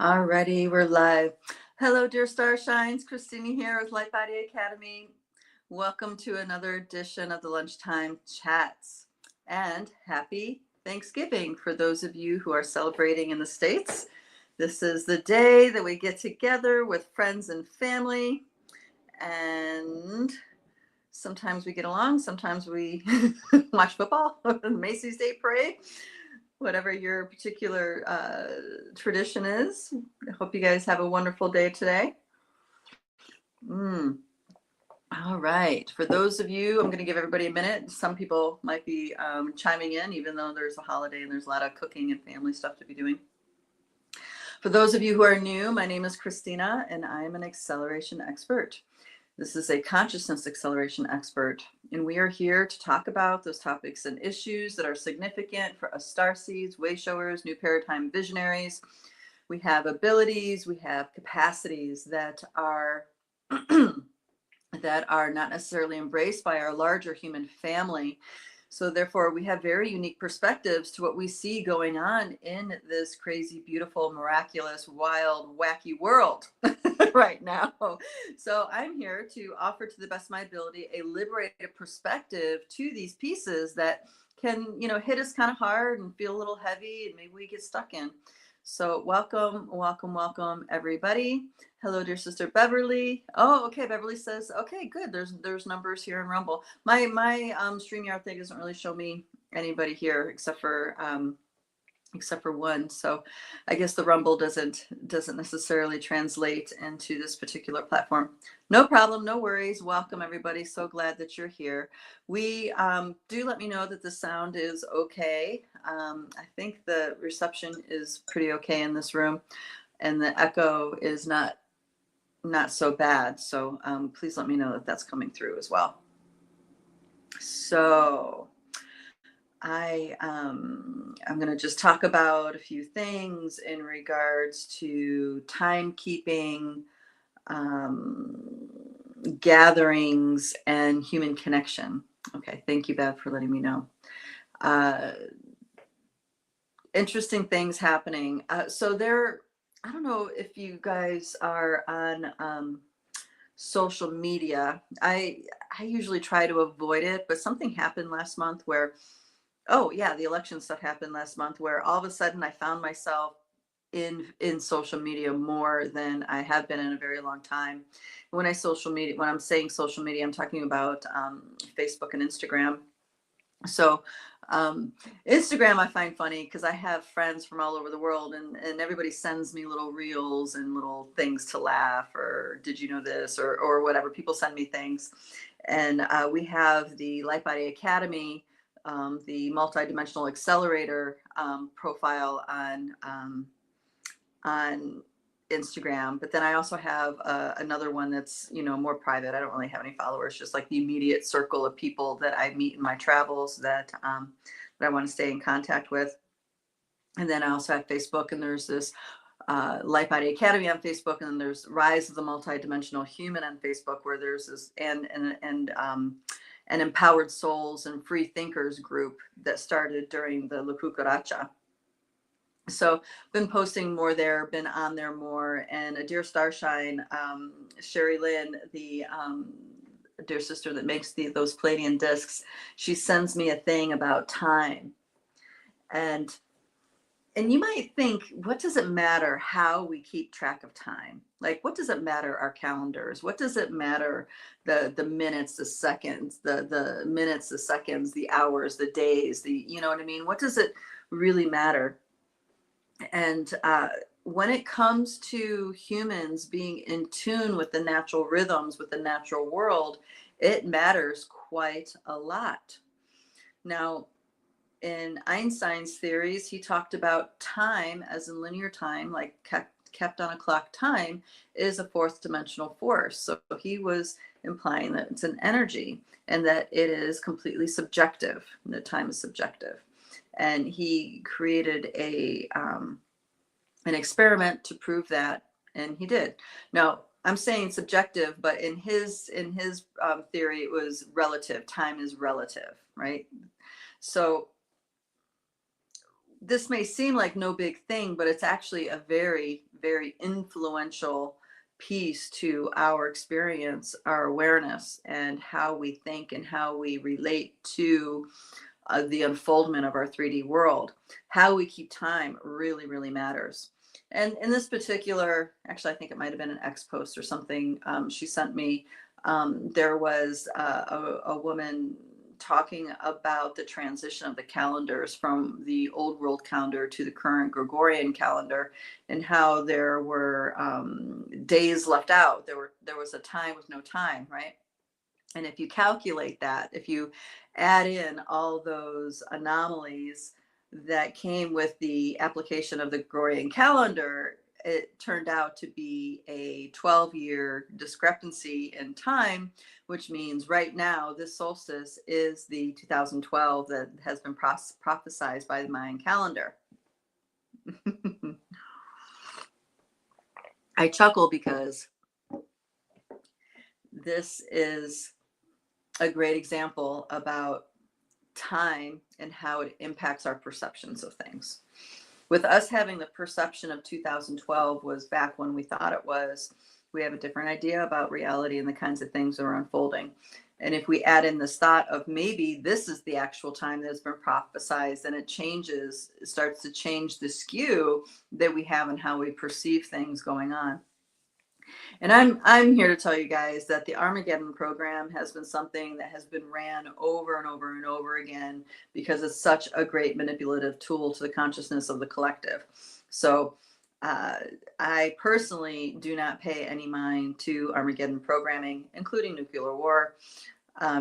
Alrighty, we're live. Hello, dear Starshines. Christina here with Light Body Academy. Welcome to another edition of the Lunchtime Chats. And happy Thanksgiving for those of you who are celebrating in the States. This is the day that we get together with friends and family. And sometimes we get along, sometimes we watch football, the Macy's Day Parade. Whatever your particular tradition is. I hope you guys have a wonderful day today. All right. For those of you, I'm going to give everybody a minute. Some people might be chiming in, even though there's a holiday and there's a lot of cooking and family stuff to be doing. For those of you who are new, my name is Christina, and I'm an acceleration expert. This is a consciousness acceleration expert, and we are here to talk about those topics and issues that are significant for us starseeds, way showers, new paradigm visionaries. We have abilities, we have capacities that are that are not necessarily embraced by our larger human family. So therefore, we have very unique perspectives to what we see going on in this crazy, beautiful, miraculous, wild, wacky world right now. So I'm here to offer, to the best of my ability, a liberated perspective to these pieces that can, hit us kind of hard and feel a little heavy, and maybe we get stuck in. So welcome, welcome, welcome, everybody. Hello, dear sister Beverly. Oh, okay. Beverly says, okay, good. There's numbers here in Rumble. My StreamYard thing doesn't really show me anybody here except for one. So I guess the Rumble doesn't necessarily translate into this particular platform. No problem, no worries. Welcome, everybody. So glad that you're here. We do let me know that the sound is okay. I think the reception is pretty okay in this room, and the echo is not so bad. So please let me know that that's coming through as well. So I'm going to just talk about a few things in regards to timekeeping, gatherings, and human connection. Okay, thank you, Bev, for letting me know. Interesting things happening. So I don't know if you guys are on social media. I usually try to avoid it, but something happened last month where, oh yeah, the election stuff happened last month where all of a sudden I found myself in social media more than I have been in a very long time. When I'm saying social media, I'm talking about Facebook and Instagram. So Instagram I find funny because I have friends from all over the world, and everybody sends me little reels and little things to laugh, or did you know this, or whatever. People send me things. And we have the Light Body Academy, the multidimensional accelerator profile on Instagram, but then I also have another one that's more private. I don't really have any followers, just like the immediate circle of people that I meet in my travels that I want to stay in contact with. And then I also have Facebook, and there's this Light Body Academy on Facebook, and then there's Rise of the Multidimensional Human on Facebook, where there's this and an Empowered Souls and Free Thinkers group that started during the Lukucaracha. So been posting more there, been on there more. And a dear starshine, Sherry Lynn, the dear sister that makes those Palladian discs, she sends me a thing about time. And you might think, what does it matter how we keep track of time? Like, what does it matter our calendars? What does it matter the minutes, the seconds, the minutes, the seconds, the hours, the days, you know what I mean? What does it really matter? And when it comes to humans being in tune with the natural rhythms, with the natural world, it matters quite a lot. Now, in Einstein's theories, he talked about time as in linear time, like kept on a clock time, is a fourth dimensional force. So he was implying that it's an energy and that it is completely subjective, and that time is subjective. And he created an experiment to prove that, and he did. Now, I'm saying subjective, but in his theory, it was relative. Time is relative, right? So this may seem like no big thing, but it's actually a very, very influential piece to our experience, our awareness, and how we think and how we relate to the unfoldment of our 3D world. How we keep time really, really matters. And in this particular, actually, I think it might have been an X post or something she sent me. There was a woman talking about the transition of the calendars from the old world calendar to the current Gregorian calendar, and how there were days left out. There was a time with no time, right? And if you calculate that, if you add in all those anomalies that came with the application of the Gregorian calendar, it turned out to be a 12-year discrepancy in time, which means right now this solstice is the 2012 that has been prophesized by the Mayan calendar. I chuckle because this is a great example about time and how it impacts our perceptions of things. With us having the perception of 2012 was back when we thought it was, we have a different idea about reality and the kinds of things that are unfolding. And if we add in this thought of maybe this is the actual time that's been prophesized, then it changes, it starts to change the skew that we have and how we perceive things going on. And I'm here to tell you guys that the Armageddon program has been something that has been ran over and over and over again because it's such a great manipulative tool to the consciousness of the collective. So I personally do not pay any mind to Armageddon programming, including nuclear war,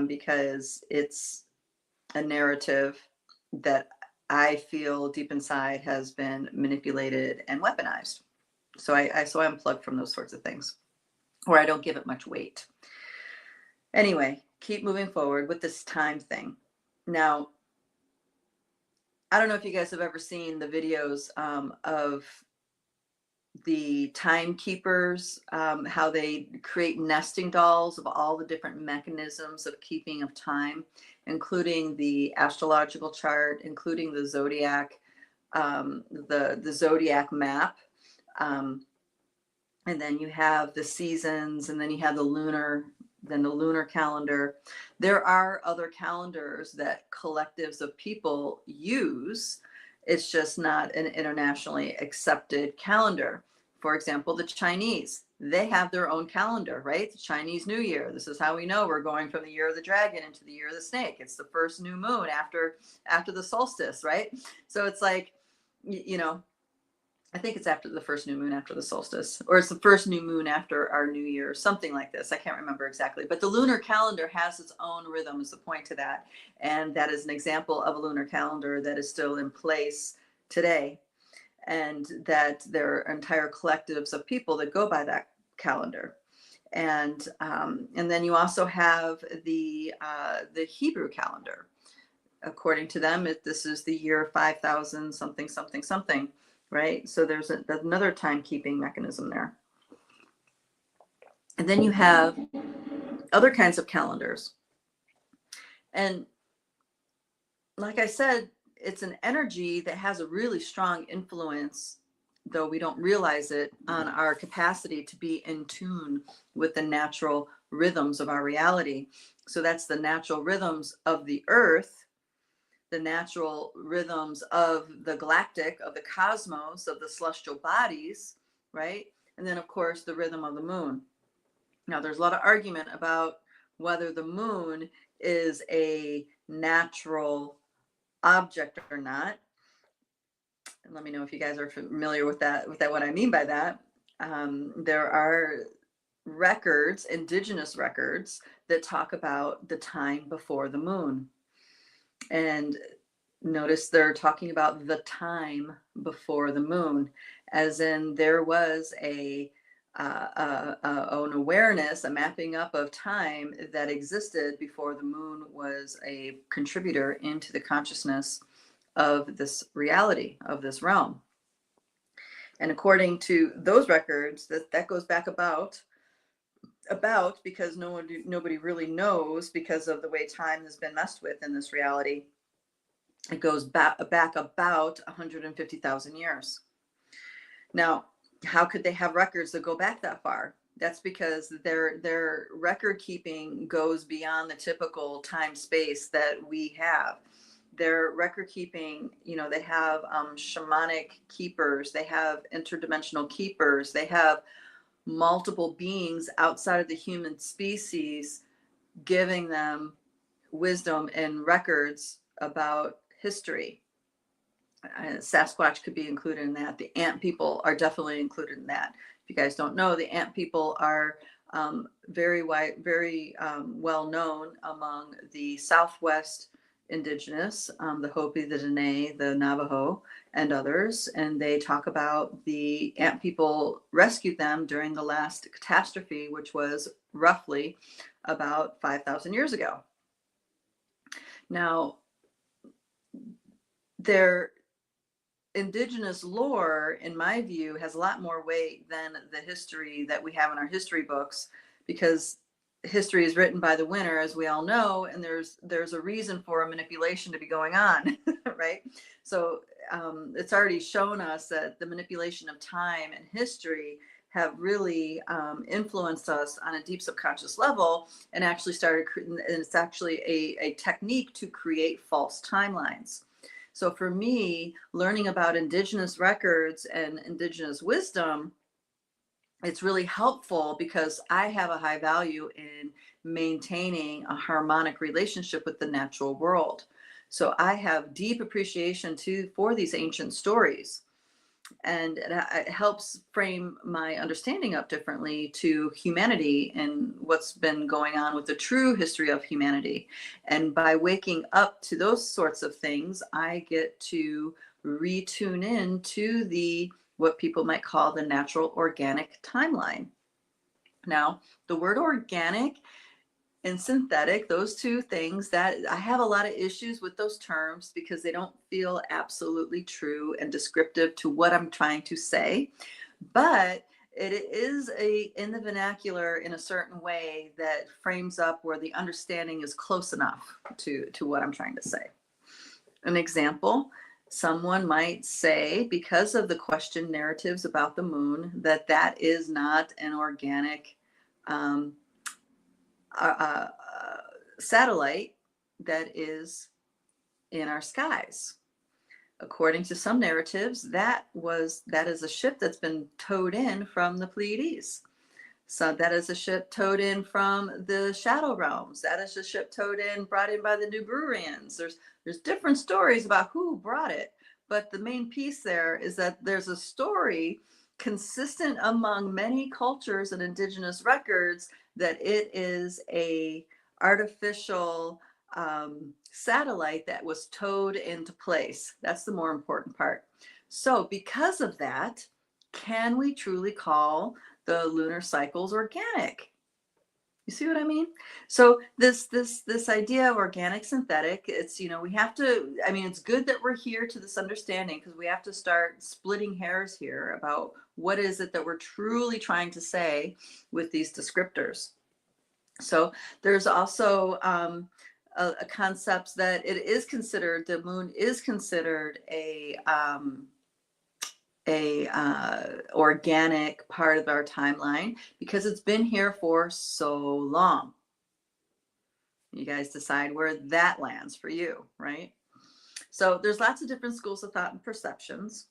because it's a narrative that I feel deep inside has been manipulated and weaponized. So I unplug from those sorts of things, or I don't give it much weight. Anyway, keep moving forward with this time thing. Now, I don't know if you guys have ever seen the videos of the timekeepers, how they create nesting dolls of all the different mechanisms of keeping of time, including the astrological chart, including the zodiac, the zodiac map. And then you have the seasons, and then you have the lunar calendar. There are other calendars that collectives of people use. It's just not an internationally accepted calendar. For example, the Chinese, they have their own calendar, right? The Chinese New Year. This is how we know we're going from the year of the dragon into the year of the snake. It's the first new moon after the solstice, right? So it's like, you know, I think it's after the first new moon after the solstice, or it's the first new moon after our new year, something like this. I can't remember exactly, but the lunar calendar has its own rhythm is the point to that. And that is an example of a lunar calendar that is still in place today. And that there are entire collectives of people that go by that calendar. And then you also have the Hebrew calendar. According to them, this is the year 5,000 something, something, something. Right? So there's another timekeeping mechanism there. And then you have other kinds of calendars. And like I said, it's an energy that has a really strong influence, though we don't realize it, on our capacity to be in tune with the natural rhythms of our reality. So that's the natural rhythms of the earth, the natural rhythms of the galactic, of the cosmos, of the celestial bodies, right? And then, of course, the rhythm of the moon. Now, there's a lot of argument about whether the moon is a natural object or not. And let me know if you guys are familiar with that, what I mean by that. There are records, indigenous records, that talk about the time before the moon. And notice they're talking about the time before the moon, as in there was an awareness, a mapping up of time that existed before the moon was a contributor into the consciousness of this reality, of this realm. And according to those records, that goes back about because nobody really knows, because of the way time has been messed with in this reality. It goes back about 150,000 years. Now, how could they have records that go back that far? That's because their record keeping goes beyond the typical time space that we have. Their record keeping, they have shamanic keepers, they have interdimensional keepers, they have multiple beings outside of the human species giving them wisdom and records about history. Sasquatch could be included in that. The ant people are definitely included in that. If you guys don't know, the ant people are very well known among the Southwest Indigenous, the Hopi, the Dene, the Navajo, and others. And they talk about the ant people rescued them during the last catastrophe, which was roughly about 5,000 years ago. Now, their Indigenous lore, in my view, has a lot more weight than the history that we have in our history books, because history is written by the winner, as we all know, and there's a reason for a manipulation to be going on, right? So it's already shown us that the manipulation of time and history have really influenced us on a deep subconscious level, and actually and it's actually a technique to create false timelines. So for me, learning about Indigenous records and Indigenous wisdom, it's really helpful because I have a high value in maintaining a harmonic relationship with the natural world. So I have deep appreciation for these ancient stories. And it helps frame my understanding up differently to humanity and what's been going on with the true history of humanity. And by waking up to those sorts of things, I get to retune in to what people might call the natural organic timeline. Now, the word organic and synthetic, those two things, that I have a lot of issues with those terms because they don't feel absolutely true and descriptive to what I'm trying to say. But it is in the vernacular in a certain way that frames up where the understanding is close enough to what I'm trying to say. An example, someone might say, because of the question narratives about the moon, that is not an organic satellite that is in our skies. According to some narratives, that is a ship that's been towed in from the Pleiades. So that is a ship towed in from the shadow realms. That is a ship brought in by the Nuburians. There's different stories about who brought it, but the main piece there is that there's a story consistent among many cultures and Indigenous records that it is a artificial satellite that was towed into place. That's the more important part. So because of that, can we truly call the lunar cycles organic? You see what I mean? So this idea of organic synthetic, it's, we have to, it's good that we're here to this understanding, because we have to start splitting hairs here about what is it that we're truly trying to say with these descriptors. So there's also a concept that the moon is considered a organic part of our timeline because it's been here for so long. You guys decide where that lands for you, right? So there's lots of different schools of thought and perceptions.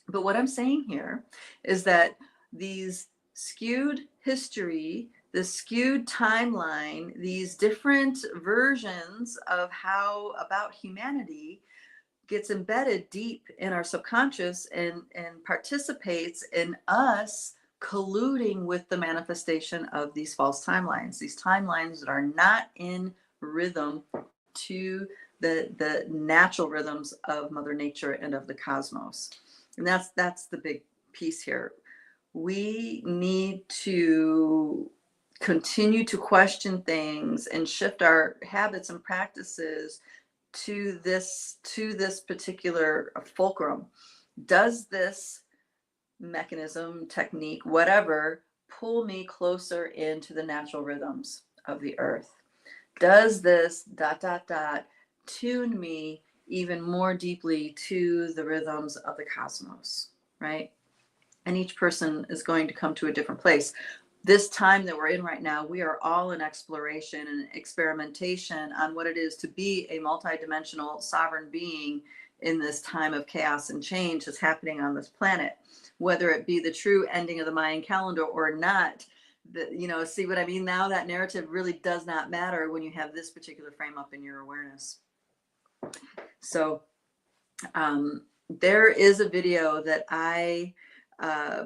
But what I'm saying here is that these skewed history, the skewed timeline, these different versions of how about humanity gets embedded deep in our subconscious and participates in us colluding with the manifestation of these false timelines, these timelines that are not in rhythm to the natural rhythms of Mother Nature and of the cosmos. And that's the big piece here. We need to continue to question things and shift our habits and practices to this particular fulcrum. Does this mechanism, technique, whatever, pull me closer into the natural rhythms of the earth? Does this ... tune me even more deeply to the rhythms of the cosmos, right? And each person is going to come to a different place. This time that we're in right now, we are all in exploration and experimentation on what it is to be a multidimensional sovereign being in this time of chaos and change that's happening on this planet, whether it be the true ending of the Mayan calendar or not. See what I mean? Now that narrative really does not matter when you have this particular frame up in your awareness. So there is a video that I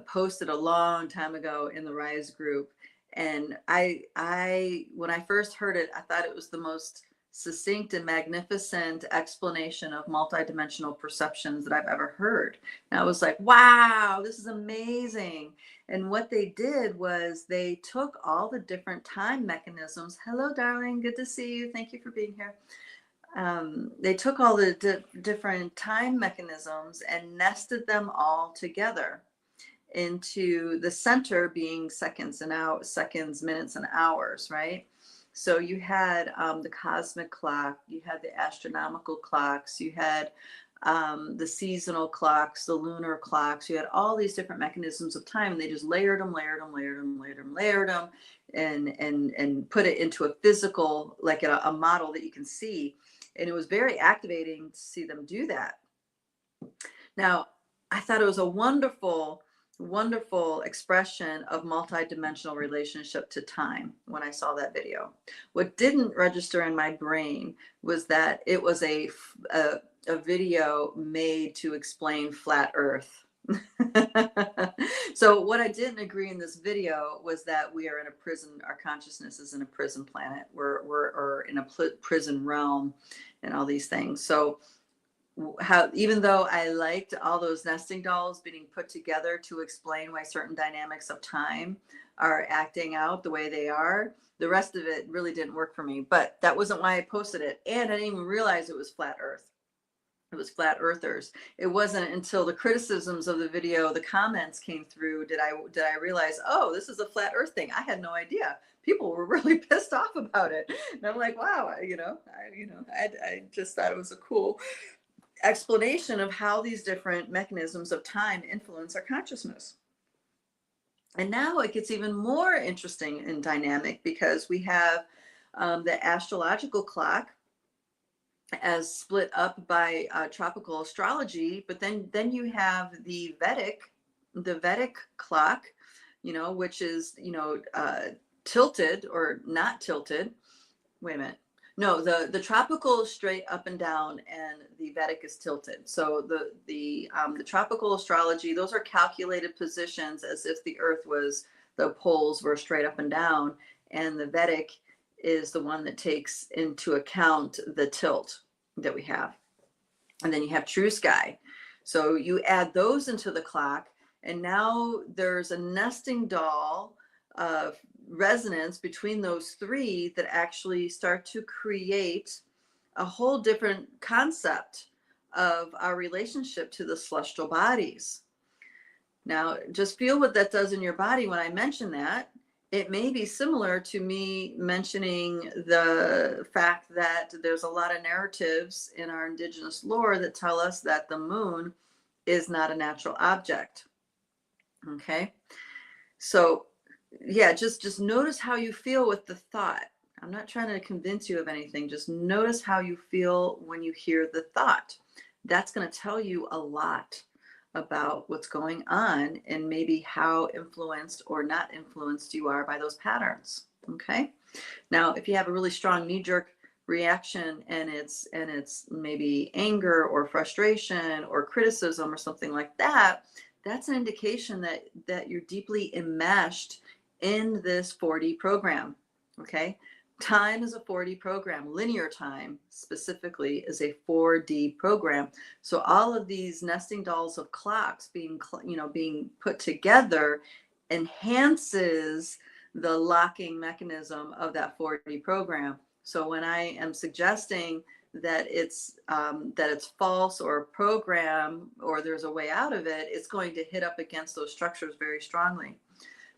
posted a long time ago in the Rise group, and I when I first heard it, I thought it was the most succinct and magnificent explanation of multidimensional perceptions that I've ever heard. And I was like, wow, this is amazing. And what they did was they took all the different time mechanisms. Hello, darling. Good to see you. Thank you for being here. They took all the different time mechanisms and nested them all together into the center being seconds, minutes, and hours, right? So you had the cosmic clock, you had the astronomical clocks, you had the seasonal clocks, the lunar clocks, you had all these different mechanisms of time, and they just layered them, and put it into a physical, like a model that you can see. And it was very activating to see them do that. Now, I thought it was a wonderful expression of multidimensional relationship to time when I saw that video. What didn't register in my brain was that it was a video made to explain flat Earth. So what I didn't agree in this video was that we are in a prison. Our consciousness is in a prison planet. We're in a prison realm and all these things. So even though I liked all those nesting dolls being put together to explain why certain dynamics of time are acting out the way they are, the rest of it really didn't work for me. But that wasn't why I posted it. And I didn't even realize it was flat Earth. It was flat earthers. It wasn't until the criticisms of the video, the comments came through, did I realize, oh, this is a flat Earth thing. I had no idea. People were really pissed off about it. And I'm like, wow, I just thought it was a cool explanation of how these different mechanisms of time influence our consciousness. And now it gets even more interesting and dynamic because we have the astrological clock as split up by tropical astrology, but then you have the Vedic clock, which is tilted or not tilted. Wait a minute. No, the tropical is straight up and down, and the Vedic is tilted. So the tropical astrology, those are calculated positions as if the Earth was, the poles were straight up and down, and the Vedic is the one that takes into account the tilt that we have. And then you have true sky. So you add those into the clock, and now there's a nesting doll of resonance between those three that actually start to create a whole different concept of our relationship to the celestial bodies. Now, just feel what that does in your body when I mention that. It may be similar to me mentioning the fact that there's a lot of narratives in our Indigenous lore that tell us that the moon is not a natural object. Okay. So yeah, just notice how you feel with the thought. I'm not trying to convince you of anything. Just notice how you feel when you hear the thought. That's going to tell you a lot about what's going on and maybe how influenced or not influenced you are by those patterns. Okay. Now, if you have a really strong knee-jerk reaction and it's maybe anger or frustration or criticism or something like that, that's an indication that you're deeply enmeshed in this 4D program. Okay. Time is a 4D program. Linear time specifically is a 4D program. So all of these nesting dolls of clocks being put together enhances the locking mechanism of that 4D program. So when I am suggesting that it's false or a program or there's a way out of it, it's going to hit up against those structures very strongly.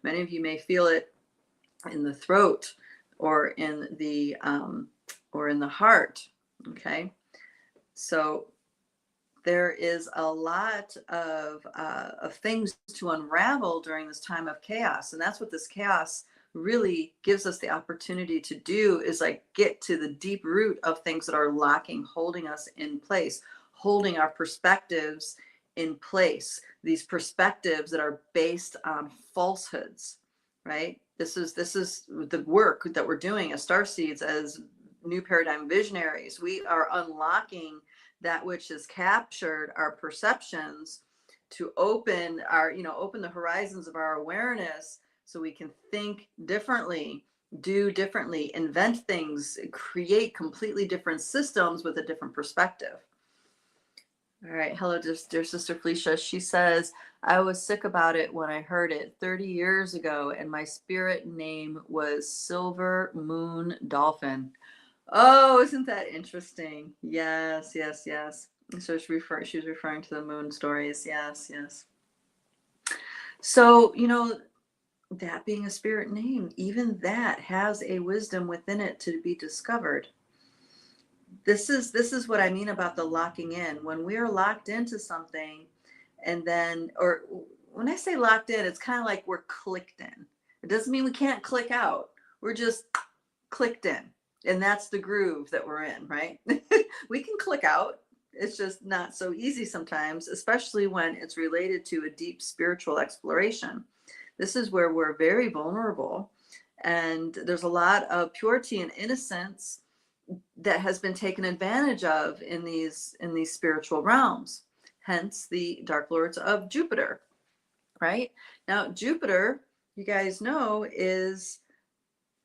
Many of you may feel it in the throat or in the heart. Okay. So there is a lot of things to unravel during this time of chaos. And that's what this chaos really gives us the opportunity to do, is like get to the deep root of things that are locking, holding us in place, holding our perspectives in place. These perspectives that are based on falsehoods, right? This is the work that we're doing as starseeds, as new paradigm visionaries. We are unlocking that which has captured our perceptions, to open our, open the horizons of our awareness, so we can think differently, do differently, invent things, create completely different systems with a different perspective. All right. Hello, dear sister Felicia. She says, I was sick about it when I heard it 30 years ago, and my spirit name was Silver Moon Dolphin. Oh, isn't that interesting? Yes, yes, yes. So she was referring to the moon stories. Yes, yes. So, that being a spirit name, even that has a wisdom within it to be discovered. This is what I mean about the locking in. When we are locked into something, and then, or when I say locked in, it's kind of like we're clicked in. It doesn't mean we can't click out. We're just clicked in. And that's the groove that we're in, right? We can click out. It's just not so easy sometimes, especially when it's related to a deep spiritual exploration. This is where we're very vulnerable. And there's a lot of purity and innocence that has been taken advantage of in these spiritual realms. Hence the Dark Lords of Jupiter, right? Now, Jupiter, you guys know, is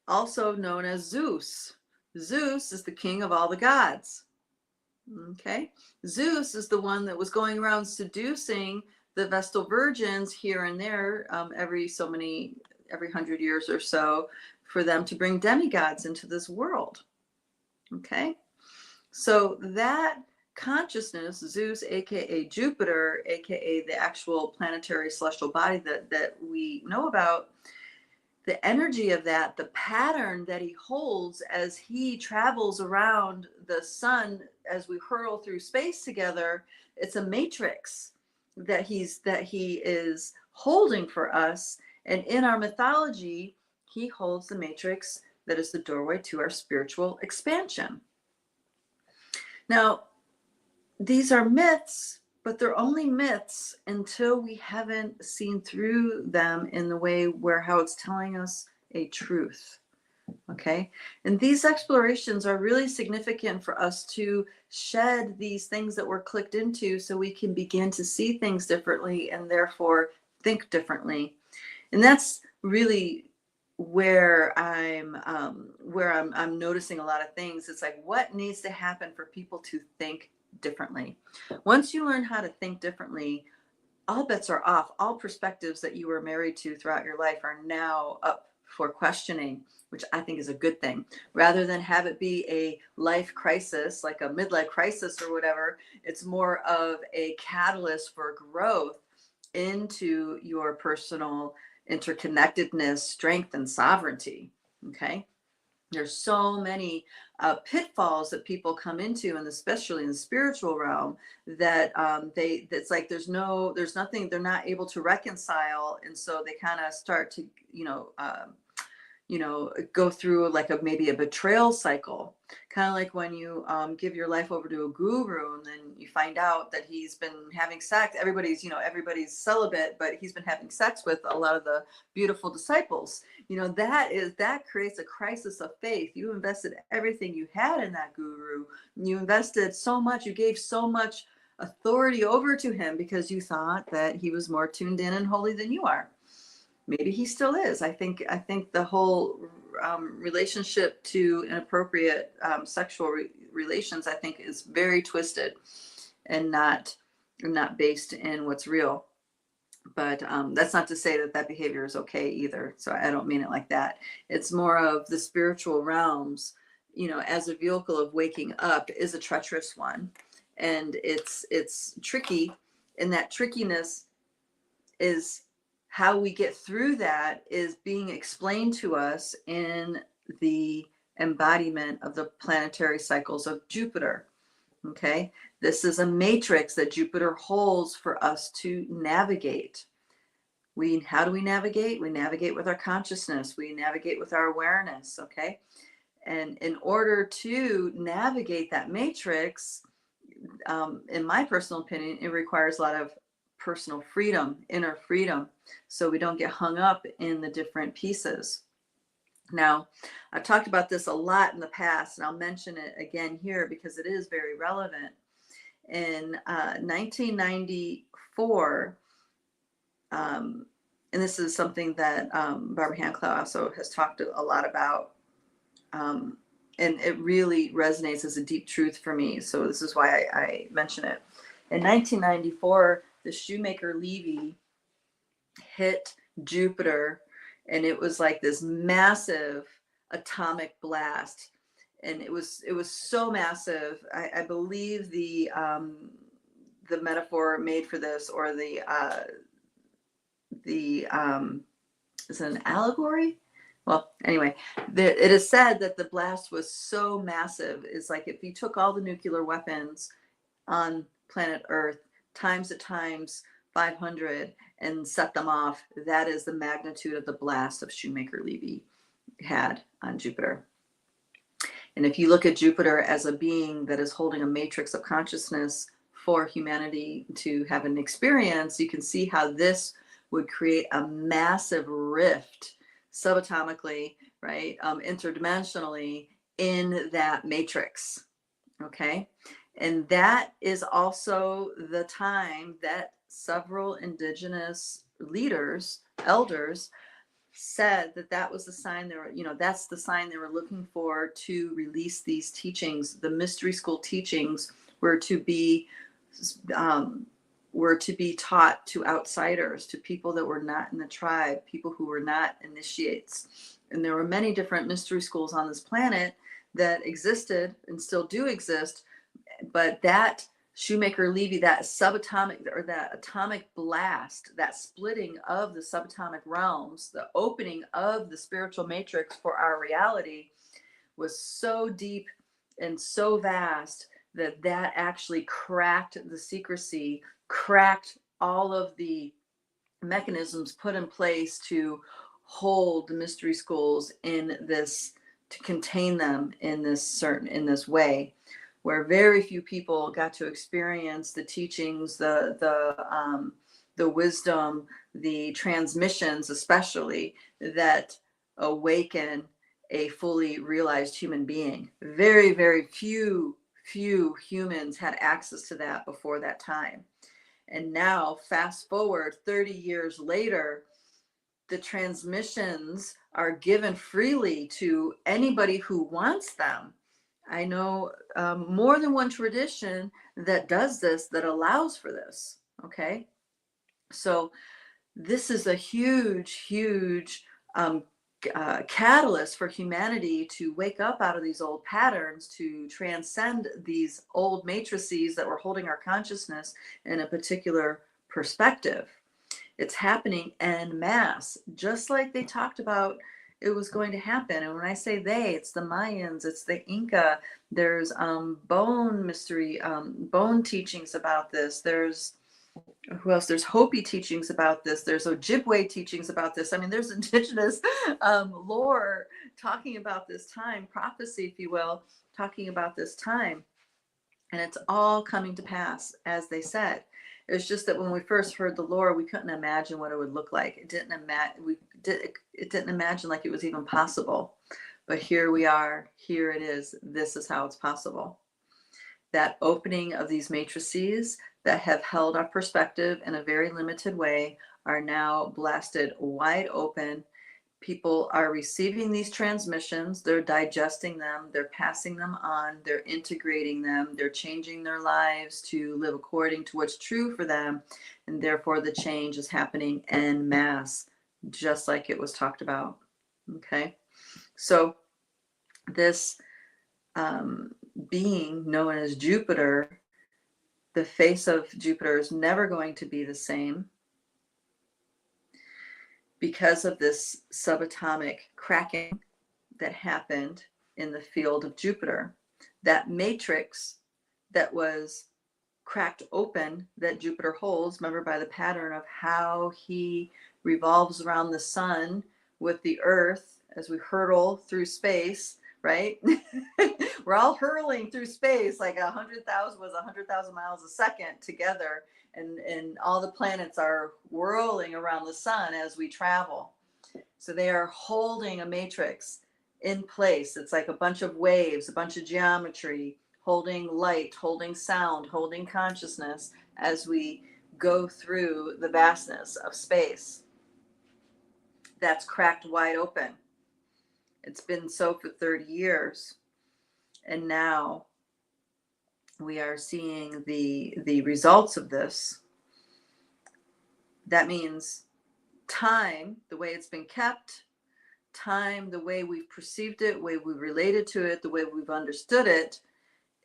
also known as Zeus. Zeus is the king of all the gods. Okay. Zeus is the one that was going around seducing the Vestal virgins here and there, every 100 years or so, for them to bring demigods into this world. Okay. So that consciousness, Zeus, aka Jupiter, aka the actual planetary celestial body that we know about, the energy of that, the pattern that he holds as he travels around the sun, as we hurl through space together, it's a matrix that he is holding for us. And in our mythology, he holds the matrix that is the doorway to our spiritual expansion. Now, these are myths, but they're only myths until we haven't seen through them in the way where how it's telling us a truth. Okay. And these explorations are really significant for us to shed these things that we're clicked into, so we can begin to see things differently and therefore think differently. And that's really where I'm noticing a lot of things. It's like, what needs to happen for people to think differently? Once you learn how to think differently, all bets are off. All perspectives that you were married to throughout your life are now up for questioning, which I think is a good thing. Rather than have it be a life crisis, like a midlife crisis or whatever, it's more of a catalyst for growth into your personal interconnectedness, strength, and sovereignty. Okay. There's so many pitfalls that people come into, and especially in the spiritual realm, that it's like there's nothing, they're not able to reconcile, and so they kind of start to go through like maybe a betrayal cycle, kind of like when you give your life over to a guru, and then you find out that he's been having sex. Everybody's celibate, but he's been having sex with a lot of the beautiful disciples. That creates a crisis of faith. You invested everything you had in that guru. You invested so much, you gave so much authority over to him because you thought that he was more tuned in and holy than you are. Maybe he still is. I think the whole relationship to inappropriate sexual relations, I think, is very twisted and not based in what's real. But that's not to say that behavior is okay either. So I don't mean it like that. It's more of the spiritual realms, as a vehicle of waking up, is a treacherous one, and it's tricky, and that trickiness is how we get through that is being explained to us in the embodiment of the planetary cycles of Jupiter. Okay, this is a matrix that Jupiter holds for us to navigate. How do we navigate? We navigate with our consciousness. We navigate with our awareness. Okay, and in order to navigate that matrix, in my personal opinion, it requires a lot of personal freedom, inner freedom, so we don't get hung up in the different pieces. Now, I've talked about this a lot in the past, and I'll mention it again here because it is very relevant. In 1994, and this is something that Barbara Hanclaw also has talked a lot about, and it really resonates as a deep truth for me. So this is why I mention it. In 1994, the Shoemaker-Levy hit Jupiter, and it was like this massive atomic blast, and it was so massive. I believe the metaphor made for this, or the is it an allegory? Well, anyway, it is said that the blast was so massive. It's like if you took all the nuclear weapons on planet Earth times 500 and set them off, that is the magnitude of the blast of Shoemaker-Levy had on Jupiter. And if you look at Jupiter as a being that is holding a matrix of consciousness for humanity to have an experience, you can see how this would create a massive rift subatomically, right, interdimensionally in that matrix. Okay, and that is also the time that several Indigenous leaders, elders, said that that was the sign they were, that's the sign they were looking for to release these teachings. The mystery school teachings were to be taught to outsiders, to people that were not in the tribe, people who were not initiates. And there were many different mystery schools on this planet that existed and still do exist, but that Shoemaker-Levy, that subatomic, or that atomic blast, that splitting of the subatomic realms, the opening of the spiritual matrix for our reality, was so deep and so vast that that actually cracked the secrecy, cracked all of the mechanisms put in place to hold the mystery schools in this, to contain them in this way, where very few people got to experience the teachings, the wisdom, the transmissions, especially, that awaken a fully realized human being. Very, very few humans had access to that before that time. And now, fast forward 30 years later, the transmissions are given freely to anybody who wants them. I know more than one tradition that does this, that allows for this. Okay, so this is a huge catalyst for humanity to wake up out of these old patterns, to transcend these old matrices that were holding our consciousness in a particular perspective. It's happening en masse, just like they talked about it was going to happen. And when I say they, it's the Mayans, it's the Inca. There's bone mystery, bone teachings about this. There's who else? There's Hopi teachings about this. There's Ojibwe teachings about this. I mean, there's indigenous lore talking about this time, prophecy, if you will, talking about this time. And it's all coming to pass, as they said. It's just that when we first heard the lore, we couldn't imagine what it would look like. It didn't imagine like it was even possible. But here we are. Here it is. This is how it's possible. That opening of these matrices that have held our perspective in a very limited way are now blasted wide open. People are receiving these transmissions, they're digesting them, they're passing them on, they're integrating them, they're changing their lives to live according to what's true for them, and therefore the change is happening en masse, just like it was talked about. Okay, so this being known as Jupiter, the face of Jupiter is never going to be the same, because of this subatomic cracking that happened in the field of Jupiter. That matrix that was cracked open that Jupiter holds, remember, by the pattern of how he revolves around the sun with the earth as we hurtle through space, right? We're all hurling through space like 100,000 miles a second together, and all the planets are whirling around the sun as we travel. So they are holding a matrix in place. It's like a bunch of waves, a bunch of geometry, holding light, holding sound, holding consciousness as we go through the vastness of space. That's cracked wide open. It's been so for 30 years. And now we are seeing the results of this. That means time, the way it's been kept, time, the way we've perceived it, the way we related to it, the way we've understood it,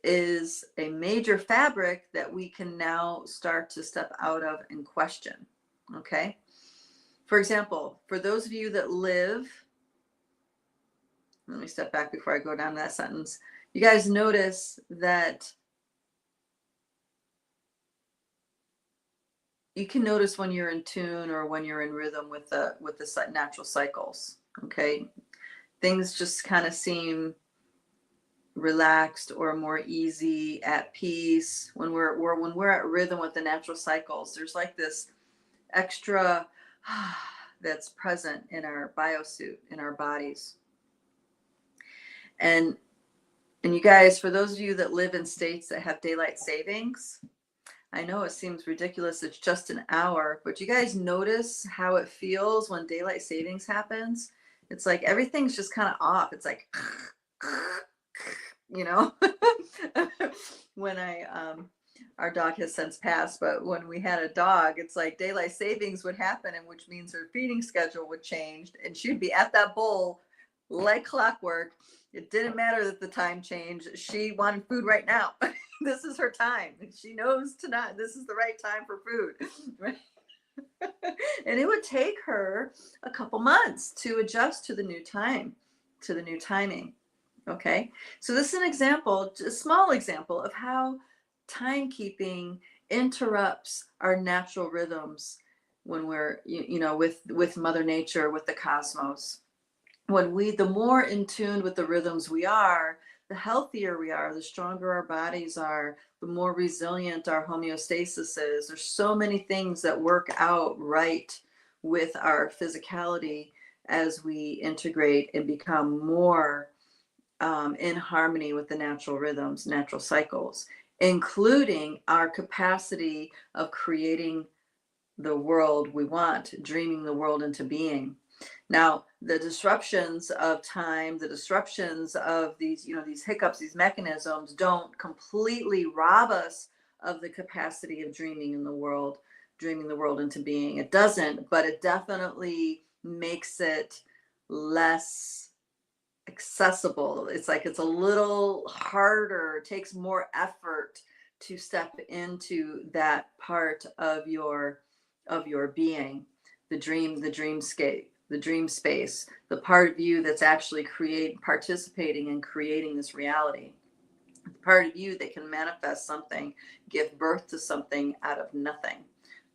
is a major fabric that we can now start to step out of and question. Okay. For example, for those of you that live, let me step back before I go down that sentence. You guys notice that you can notice when you're in tune or when you're in rhythm with the natural cycles. Okay. Things just kind of seem relaxed or more easy, at peace. When we're at rhythm with the natural cycles, there's like this extra that's present in our biosuit, in our bodies. And you guys, for those of you that live in states that have daylight savings, I know it seems ridiculous, it's just an hour, but you guys notice how it feels when daylight savings happens? It's like everything's just kind of off. It's like you know, when our dog has since passed, but when we had a dog, it's like daylight savings would happen, and which means her feeding schedule would change, and she'd be at that bowl like clockwork. It didn't matter that the time changed. She wanted food right now. This is her time. She knows tonight, this is the right time for food. Right? And it would take her a couple months to adjust to the new time, to the new timing. Okay, so this is an example, a small example of how timekeeping interrupts our natural rhythms when we're, with Mother Nature, with the cosmos. The more in tune with the rhythms we are, the healthier we are, the stronger our bodies are, the more resilient our homeostasis is. There's so many things that work out right with our physicality as we integrate and become more in harmony with the natural rhythms, natural cycles, including our capacity of creating the world we want, dreaming the world into being. Now, the disruptions of time, the disruptions of these hiccups, these mechanisms don't completely rob us of the capacity of dreaming the world into being. It doesn't, but it definitely makes it less accessible. It's like it's a little harder, it takes more effort to step into that part of your being, the dreamscape, the dream space, the part of you that's actually participating in creating this reality, the part of you that can manifest something, give birth to something out of nothing.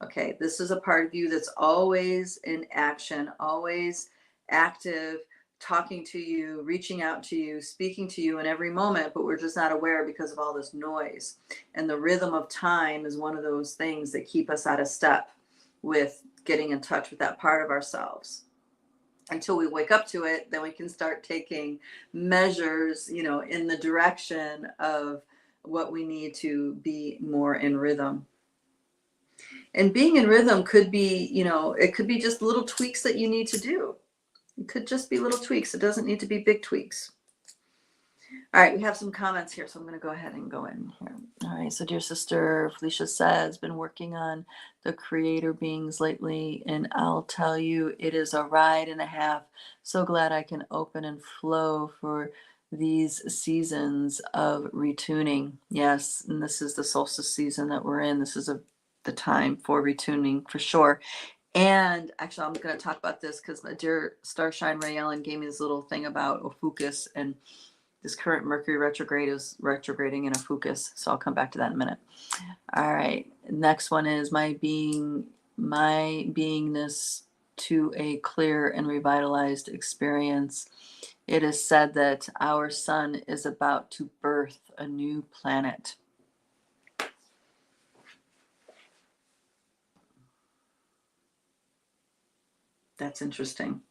Okay, this is a part of you that's always in action, always active, talking to you, reaching out to you, speaking to you in every moment, but we're just not aware because of all this noise. And the rhythm of time is one of those things that keep us out of step with getting in touch with that part of ourselves. Until we wake up to it, then we can start taking measures, in the direction of what we need to be more in rhythm. And being in rhythm could be, it could be just little tweaks that you need to do. It could just be little tweaks. It doesn't need to be big tweaks. All right, we have some comments here, so I'm going to go ahead and go in here. All right, so dear sister Felicia says, been working on the creator beings lately, and I'll tell you, it is a ride and a half. So glad I can open and flow for these seasons of retuning. Yes, and this is the solstice season that we're in. This is the time for retuning for sure. And actually, I'm going to talk about this because my dear Starshine Ray Ellen gave me this little thing about Ophiuchus, and This current Mercury retrograde is retrograding in Ophiuchus, so I'll come back to that in a minute. All right, next one is my beingness to a clear and revitalized experience. It is said that our sun is about to birth a new planet. That's interesting.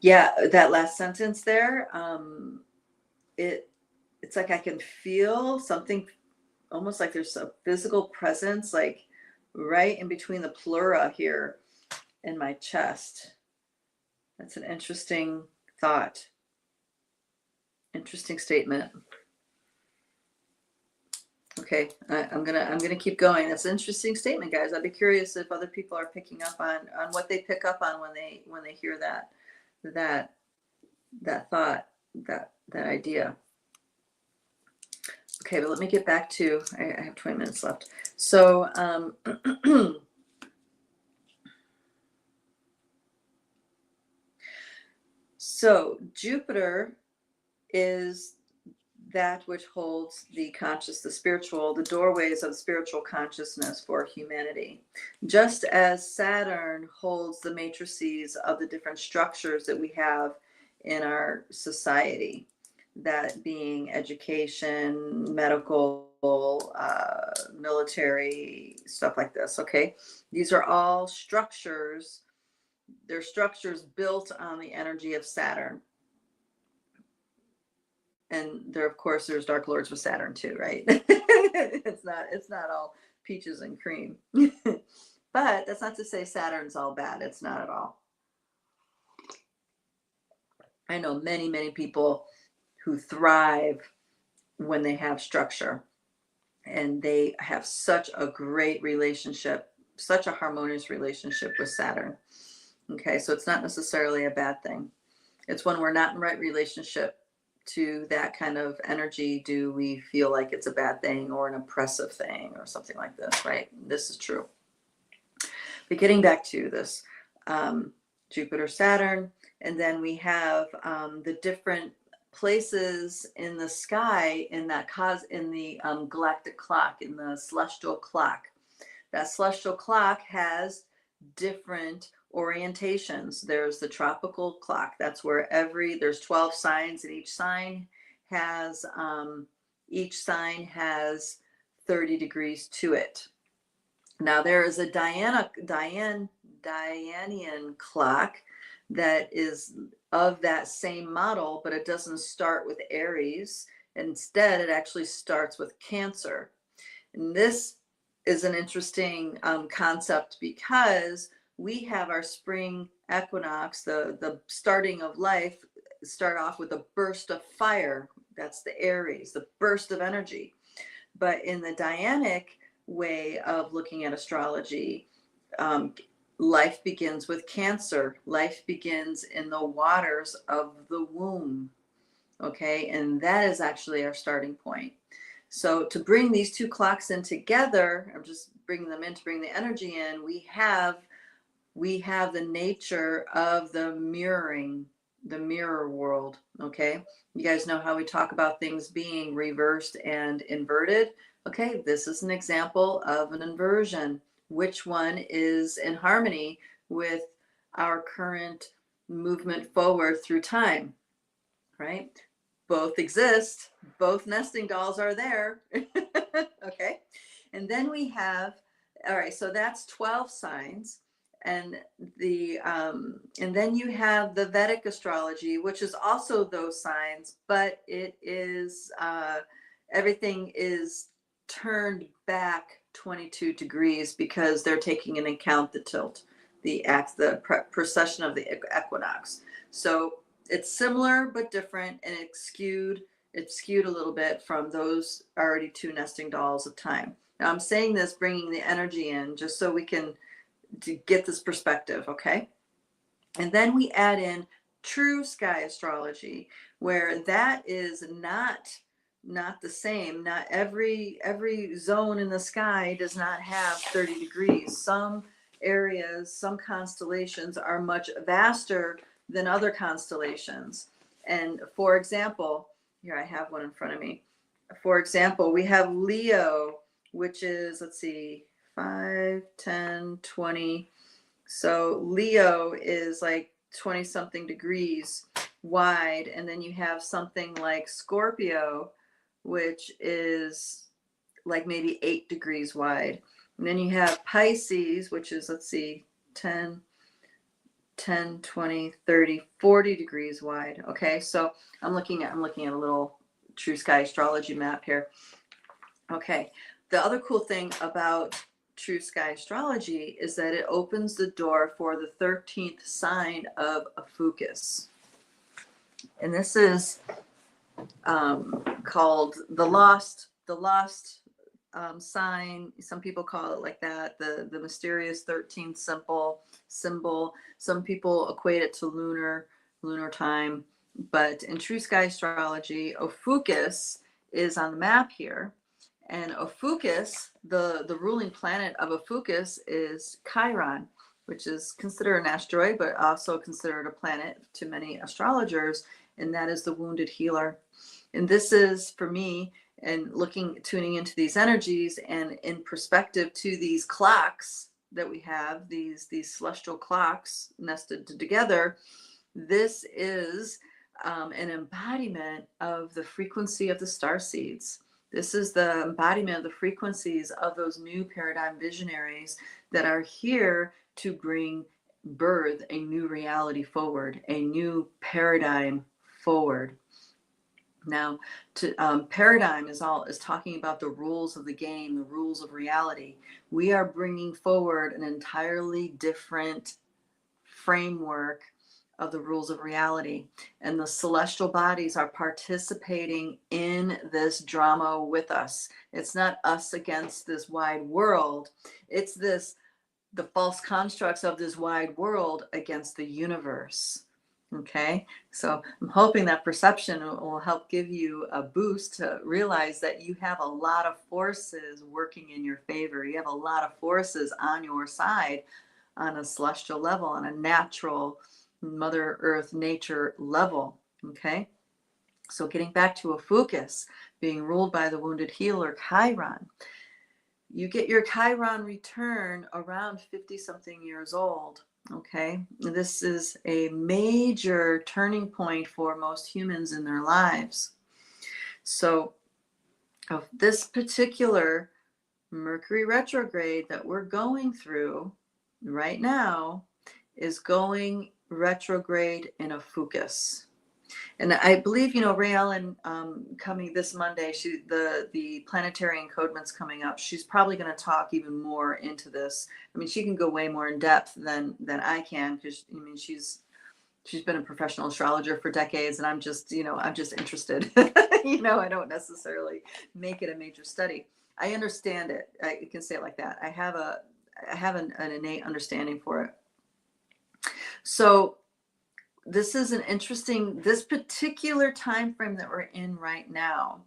Yeah, that last sentence there, it's like I can feel something, almost like there's a physical presence, like right in between the pleura here in my chest. That's an interesting thought. Interesting statement. Okay, I'm gonna keep going. That's an interesting statement, guys. I'd be curious if other people are picking up on what they pick up on when they hear that thought, that idea. Okay, but let me get back to, I have 20 minutes left. So so Jupiter is that which holds the conscious, the spiritual, the doorways of spiritual consciousness for humanity. Just as Saturn holds the matrices of the different structures that we have in our society, that being education, medical, military, stuff like this, okay? These are all structures. They're structures built on the energy of Saturn. And there, of course, there's Dark Lords with Saturn too, right? It's not all peaches and cream. But that's not to say Saturn's all bad. It's not at all. I know many, many people who thrive when they have structure, and they have such a great relationship, such a harmonious relationship with Saturn. Okay, so it's not necessarily a bad thing. It's when we're not in right relationship to that kind of energy do we feel like it's a bad thing or an oppressive thing or something like this, right? This is true. But getting back to this, Jupiter, Saturn, and then we have the different places in the sky in that in the galactic clock, in the celestial clock. That celestial clock has different orientations. There's the tropical clock. That's where there's 12 signs, and each sign has 30 degrees to it. Now there is a Dianian clock that is of that same model, but it doesn't start with Aries. Instead, it actually starts with Cancer. And this is an interesting concept, because we have our spring equinox, the starting of life, start off with a burst of fire. That's the Aries, the burst of energy. But in the Dianic way of looking at astrology, life begins with Cancer. Life begins in the waters of the womb. Okay, and that is actually our starting point. So to bring these two clocks in together, I'm just bringing them in to bring the energy in. We have the nature of the mirror world. Okay, you guys know how we talk about things being reversed and inverted. Okay, this is an example of an inversion. Which one is in harmony with our current movement forward through time, right? Both exist. Both nesting dolls are there. Okay. And then we have, all right, so that's 12 signs. And and then you have the Vedic astrology, which is also those signs, but it is everything is turned back 22 degrees, because they're taking into account the tilt, the precession of the equinox. So it's similar but different, and it's skewed a little bit from those already two nesting dolls of time. Now I'm saying this, bringing the energy in, just so we can get this perspective, okay? And then we add in true sky astrology, where that is not the same. Not every zone in the sky does not have 30 degrees. Some areas, some constellations are much vaster than other constellations. And for example, here I have one in front of me. For example, we have Leo, which is, let's see, 5, 10, 20. So Leo is like 20 something degrees wide. And then you have something like Scorpio, which is like maybe 8 degrees wide. And then you have Pisces, which is, let's see, 10, 10, 20, 30, 40 degrees wide. Okay, so I'm looking at a little True Sky astrology map here. Okay, the other cool thing about True Sky astrology is that it opens the door for the 13th sign of Ophiuchus. And this is called the lost sign. Some people call it like that, the mysterious 13th symbol. Some people equate it to lunar time, but in True Sky astrology, Ophiuchus is on the map here. And Ophiuchus, the ruling planet of Ophiuchus is Chiron, which is considered an asteroid, but also considered a planet to many astrologers, and that is the wounded healer. And this is, for me, and tuning into these energies and in perspective to these clocks that we have, these celestial clocks nested together, this is an embodiment of the frequency of the star seeds. This is the embodiment of the frequencies of those new paradigm visionaries that are here to bring birth a new reality forward, a new paradigm forward. Now, paradigm is talking about the rules of the game, the rules of reality. We are bringing forward an entirely different framework of the rules of reality, and the celestial bodies are participating in this drama with us. It's not us against this wide world. It's the false constructs of this wide world against the universe. Okay, so I'm hoping that perception will help give you a boost to realize that you have a lot of forces working in your favor. You have a lot of forces on your side on a celestial level, on a natural Mother Earth nature level. Okay, so getting back to Ophiuchus being ruled by the wounded healer Chiron, you get your Chiron return around 50 something years old. Okay, this is a major turning point for most humans in their lives. So this particular Mercury retrograde that we're going through right now is going retrograde in Ophiuchus. And I believe, Ray Ellen, coming this Monday, the planetary encodement's coming up. She's probably going to talk even more into this. I mean, she can go way more in depth than I can, because she's been a professional astrologer for decades, and I'm just interested. I don't necessarily make it a major study. I understand it. I can say it like that. I have an innate understanding for it. So this is this particular time frame that we're in right now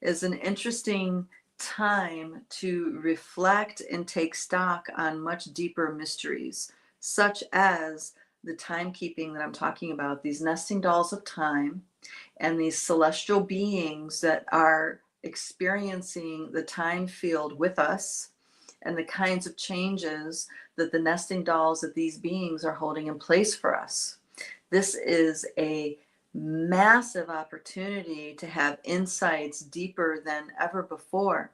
is an interesting time to reflect and take stock on much deeper mysteries, such as the timekeeping that I'm talking about, these nesting dolls of time, and these celestial beings that are experiencing the time field with us, and the kinds of changes that the nesting dolls of these beings are holding in place for us. This is a massive opportunity to have insights deeper than ever before,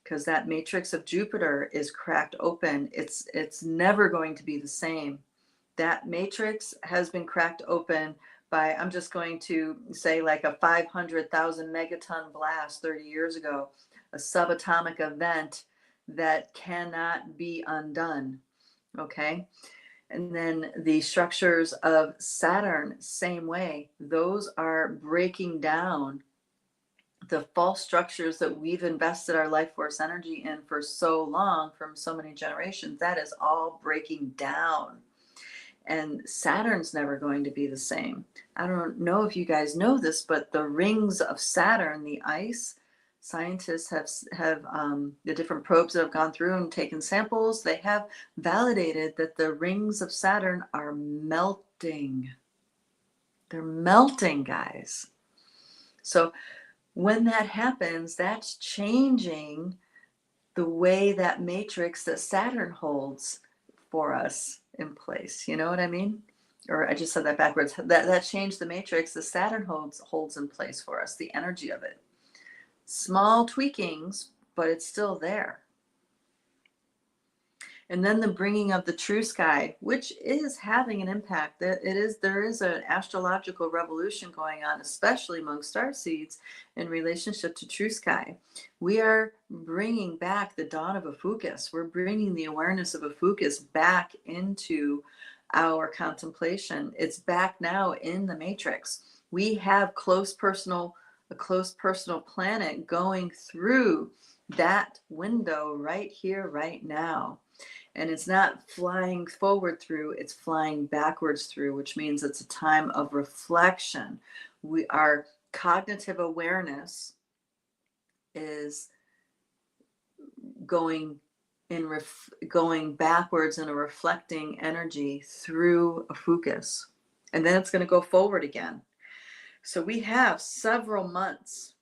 because that matrix of Jupiter is cracked open. It's never going to be the same. That matrix has been cracked open by, I'm just going to say, like a 500,000 megaton blast 30 years ago, a subatomic event that cannot be undone. Okay. And then the structures of Saturn, same way. Those are breaking down. The false structures that we've invested our life force energy in for so long, from so many generations, that is all breaking down. And Saturn's never going to be the same. I don't know if you guys know this, but the rings of Saturn, the ice, Scientists have the different probes that have gone through and taken samples. They have validated that the rings of Saturn are melting. They're melting, guys. So when that happens, that's changing the way that matrix that Saturn holds for us in place. You know what I mean? Or I just said that backwards. That changed the matrix that Saturn holds in place for us, the energy of it. Small tweakings, but it's still there. And then the bringing of the true sky, which is having an impact. There is an astrological revolution going on, especially among starseeds in relationship to true sky. We are bringing back the dawn of Ophiuchus. We're bringing the awareness of Ophiuchus back into our contemplation. It's back now in the matrix. We have a close personal planet going through that window right here, right now. And it's not flying forward through, it's flying backwards through, which means it's a time of reflection. Our cognitive awareness is going backwards in a reflecting energy through Ophiuchus. And then it's going to go forward again. So we have several months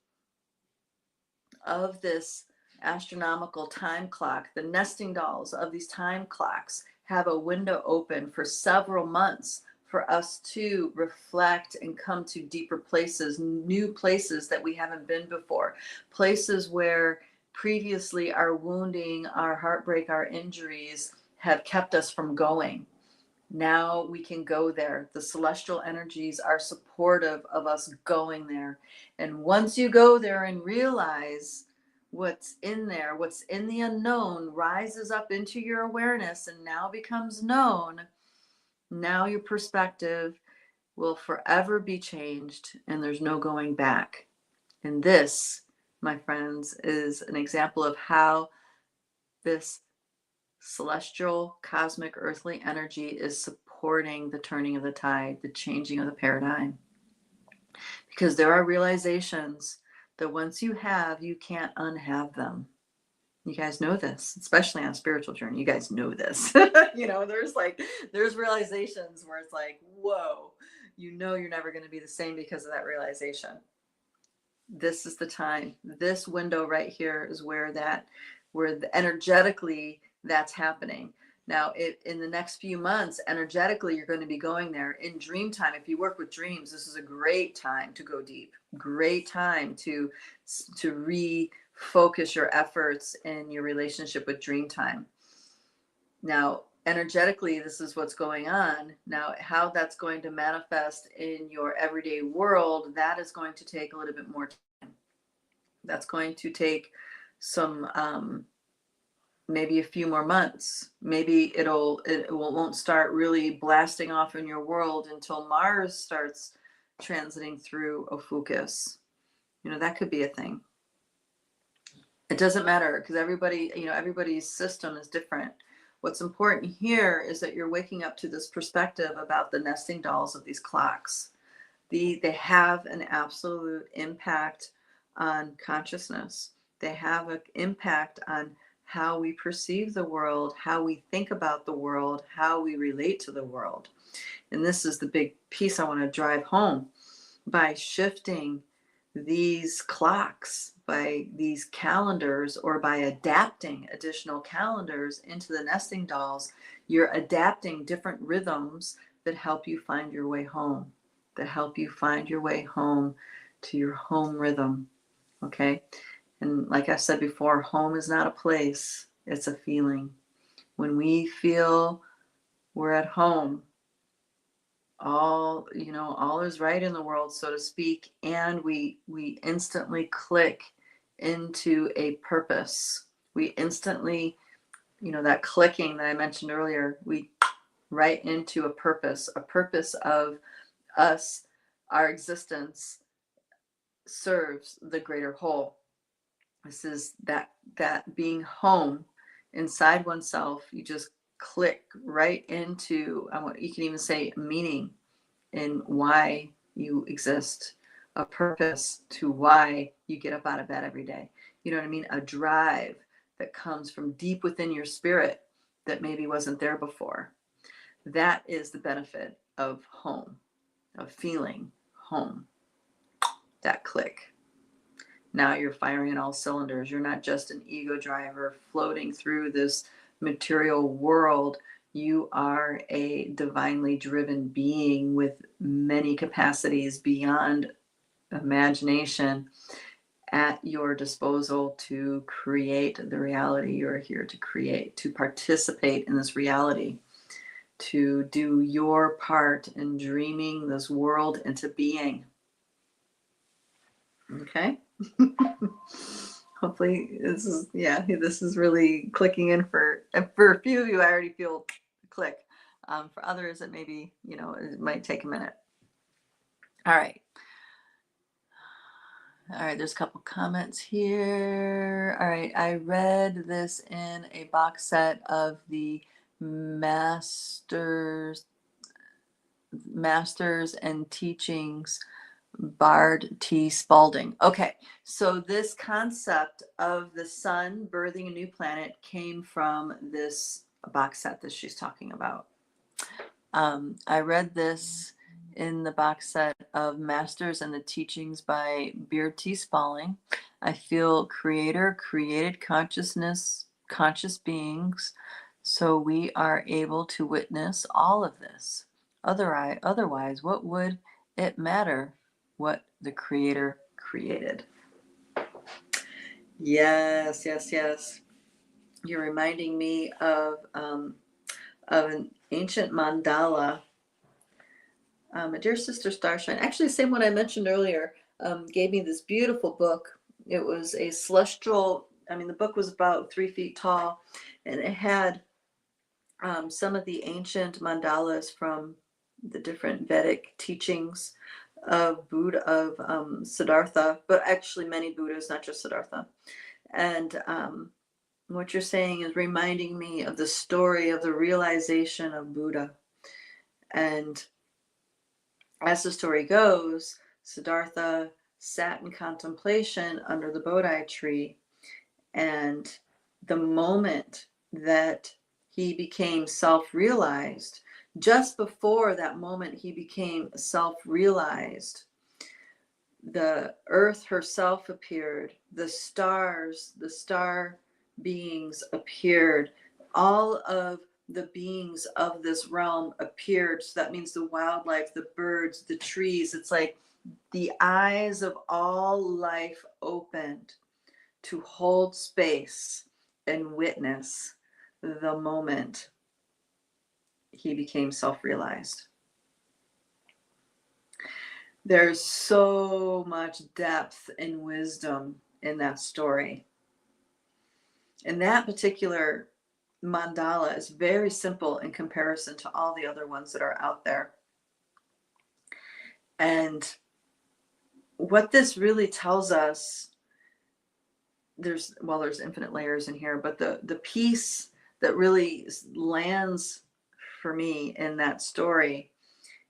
of this astronomical time clock. The nesting dolls of these time clocks have a window open for several months for us to reflect and come to deeper places, new places that we haven't been before, places where previously our wounding, our heartbreak, our injuries have kept us from going. Now we can go there. The celestial energies are supportive of us going there. And once you go there and realize what's in there, what's in the unknown rises up into your awareness and now becomes known, now your perspective will forever be changed and there's no going back. And this, my friends, is an example of how this celestial, cosmic, earthly energy is supporting the turning of the tide, the changing of the paradigm. Because there are realizations that once you have, you can't unhave them. You guys know this, especially on a spiritual journey. You guys know this. There's realizations where it's like, whoa, you're never going to be the same because of that realization. This is the time. This window right here is where energetically that's happening. Now, in the next few months, energetically, you're going to be going there. In dream time, if you work with dreams, this is a great time to go deep. Great time to refocus your efforts in your relationship with dream time. Now, energetically, this is what's going on. Now, how that's going to manifest in your everyday world, that is going to take a little bit more time. That's going to take some maybe a few more months. Maybe it won't start really blasting off in your world until Mars starts transiting through Ophiuchus. That could be a thing. It doesn't matter because everybody's system is different. What's important here is that you're waking up to this perspective about the nesting dolls of these clocks. They have an absolute impact on consciousness. They have an impact on how we perceive the world, how we think about the world, how we relate to the world. And this is the big piece I want to drive home. By shifting these clocks, by these calendars, or by adapting additional calendars into the nesting dolls, you're adapting different rhythms that help you find your way home, to your home rhythm. Okay? And like I said before, home is not a place, it's a feeling. When we feel we're at home, all is right in the world, so to speak, and we instantly click into a purpose. We instantly, that clicking that I mentioned earlier, we right into a purpose of us, our existence serves the greater whole. This is that being home inside oneself. You just click right into, you can even say meaning in why you exist, a purpose to why you get up out of bed every day. You know what I mean? A drive that comes from deep within your spirit that maybe wasn't there before. That is the benefit of home, of feeling home. That click. Now you're firing on all cylinders. You're not just an ego driver floating through this material world. You are a divinely driven being with many capacities beyond imagination at your disposal to create the reality you're here to create, to participate in this reality, to do your part in dreaming this world into being. Okay? Hopefully this is really clicking in for a few of you. I already feel click. For others, it maybe, it might take a minute. All right. There's a couple comments here. All right, I read this in a box set of the Masters and Teachings, Bard T. Spalding. Okay, so this concept of the sun birthing a new planet came from this box set that she's talking about. I read this in the box set of Masters and the Teachings by Beard T. Spalding. I feel creator, created consciousness, conscious beings, so we are able to witness all of this. Otherwise, what would it matter what the creator created? Yes. You're reminding me of an ancient mandala. My dear sister Starshine, actually the same one I mentioned earlier, gave me this beautiful book. It was a celestial, the book was about 3 feet tall, and it had some of the ancient mandalas from the different Vedic teachings of Buddha, of Siddhartha, but actually many Buddhas, not just Siddhartha. And what you're saying is reminding me of the story of the realization of Buddha. And as the story goes, Siddhartha sat in contemplation under the Bodhi tree, and the moment that he became self-realized, just before that moment he became self-realized, the earth herself appeared, the stars, the star beings appeared, all of the beings of this realm appeared. So that means the wildlife, the birds, the trees. It's like the eyes of all life opened to hold space and witness the moment he became self-realized. There's so much depth and wisdom in that story. And that particular mandala is very simple in comparison to all the other ones that are out there. And what this really tells us, there's infinite layers in here, but the piece that really lands for me in that story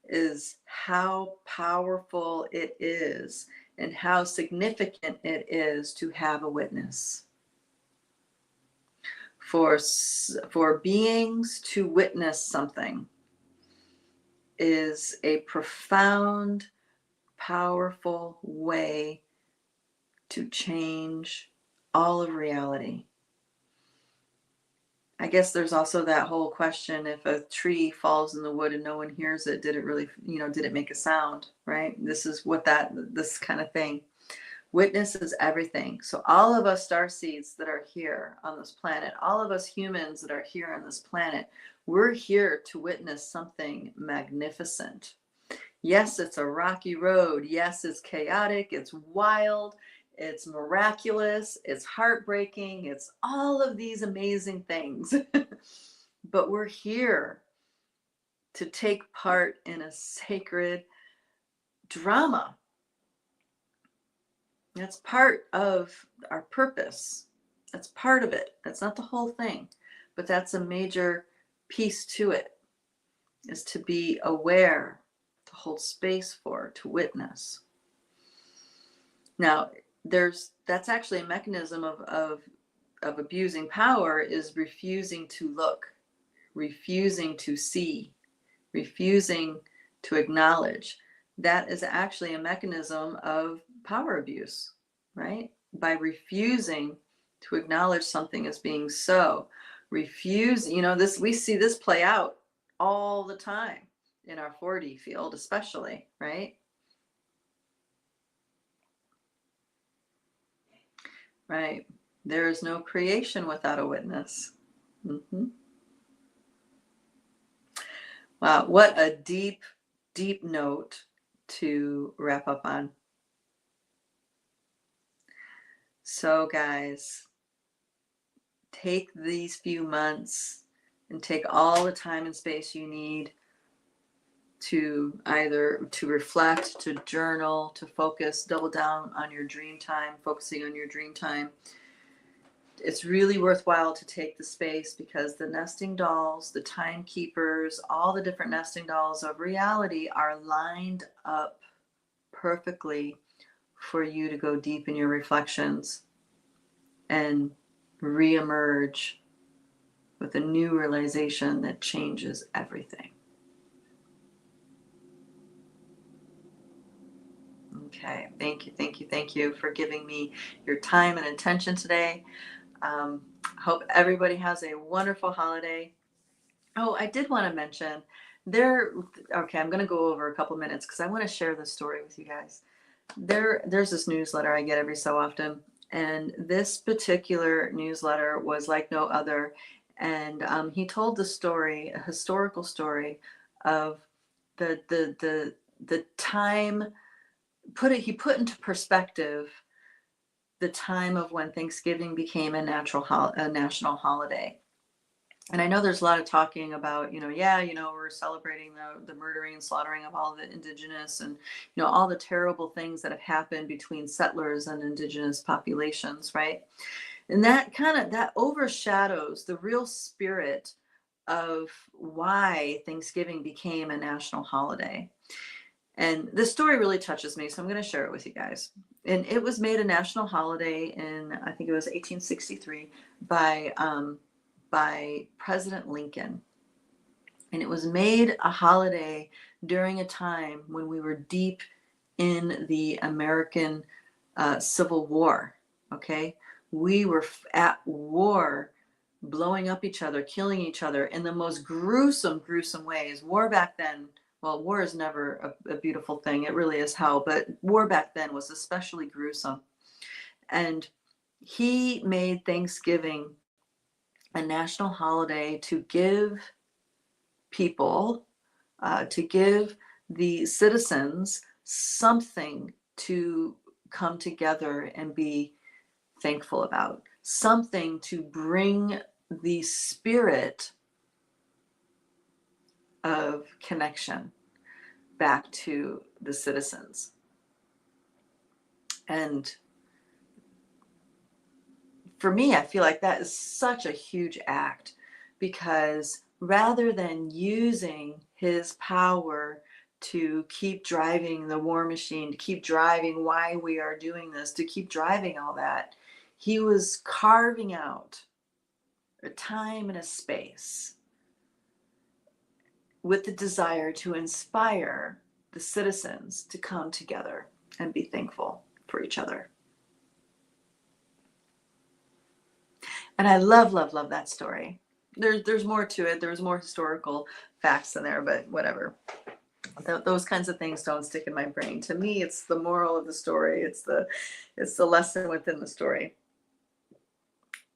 is how powerful it is and how significant it is to have a witness. For beings to witness something is a profound, powerful way to change all of reality. I guess there's also that whole question, if a tree falls in the wood and no one hears it, did it really, did it make a sound, right? This is this kind of thing. Witness is everything. So all of us starseeds that are here on this planet, all of us humans that are here on this planet, we're here to witness something magnificent. Yes, it's a rocky road. Yes, it's chaotic. It's wild. It's miraculous. It's heartbreaking. It's all of these amazing things. But we're here to take part in a sacred drama. That's part of our purpose. That's part of it. That's not the whole thing, but that's a major piece to it, is to be aware, to hold space for, to witness. Now, that's actually a mechanism of abusing power, is refusing to look, refusing to see, refusing to acknowledge. That is actually a mechanism of power abuse, right? By refusing to acknowledge something as being so. Refuse, this, we see this play out all the time in our 4D field, especially, right? Right. There is no creation without a witness. Mm-hmm. Wow, what a deep, deep note to wrap up on. So, guys, take these few months and take all the time and space you need to either to reflect, to journal, to focus, double down on your dream time, focusing on your dream time. It's really worthwhile to take the space, because the nesting dolls, the timekeepers, all the different nesting dolls of reality are lined up perfectly for you to go deep in your reflections and reemerge with a new realization that changes everything. Okay, thank you for giving me your time and attention today. Hope everybody has a wonderful holiday. Oh, I did want to mention okay, I'm going to go over a couple minutes because I want to share this story with you guys. There's this newsletter I get every so often, and this particular newsletter was like no other. And he told the story, a historical story of the time. He put into perspective the time of when Thanksgiving became a national holiday. And I know there's a lot of talking about, we're celebrating the murdering and slaughtering of all the Indigenous, and, all the terrible things that have happened between settlers and Indigenous populations, right? And that overshadows the real spirit of why Thanksgiving became a national holiday. And this story really touches me, so I'm going to share it with you guys. And it was made a national holiday in, I think it was 1863, by President Lincoln. And it was made a holiday during a time when we were deep in the American Civil War. Okay, we were at war, blowing up each other, killing each other in the most gruesome ways. War back then, well, war is never a beautiful thing. It really is hell, but war back then was especially gruesome. And he made Thanksgiving a national holiday to give people, to give the citizens something to come together and be thankful about, something to bring the spirit of connection back to the citizens. And for me, I feel like that is such a huge act, because rather than using his power to keep driving the war machine, to keep driving why we are doing this, to keep driving all that, he was carving out a time and a space with the desire to inspire the citizens to come together and be thankful for each other. And I love that story. There's more to it. There's more historical facts in there, but whatever. Those kinds of things don't stick in my brain. To me, it's the moral of the story. It's the lesson within the story.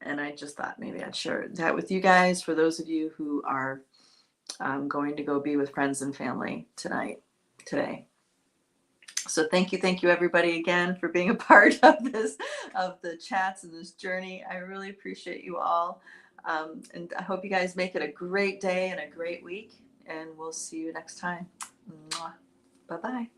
And I just thought maybe I'd share that with you guys, for those of you who are going to go be with friends and family today. So thank you everybody again for being a part of the chats and this journey. I really appreciate you all. And I hope you guys make it a great day and a great week, and we'll see you next time. Bye-bye.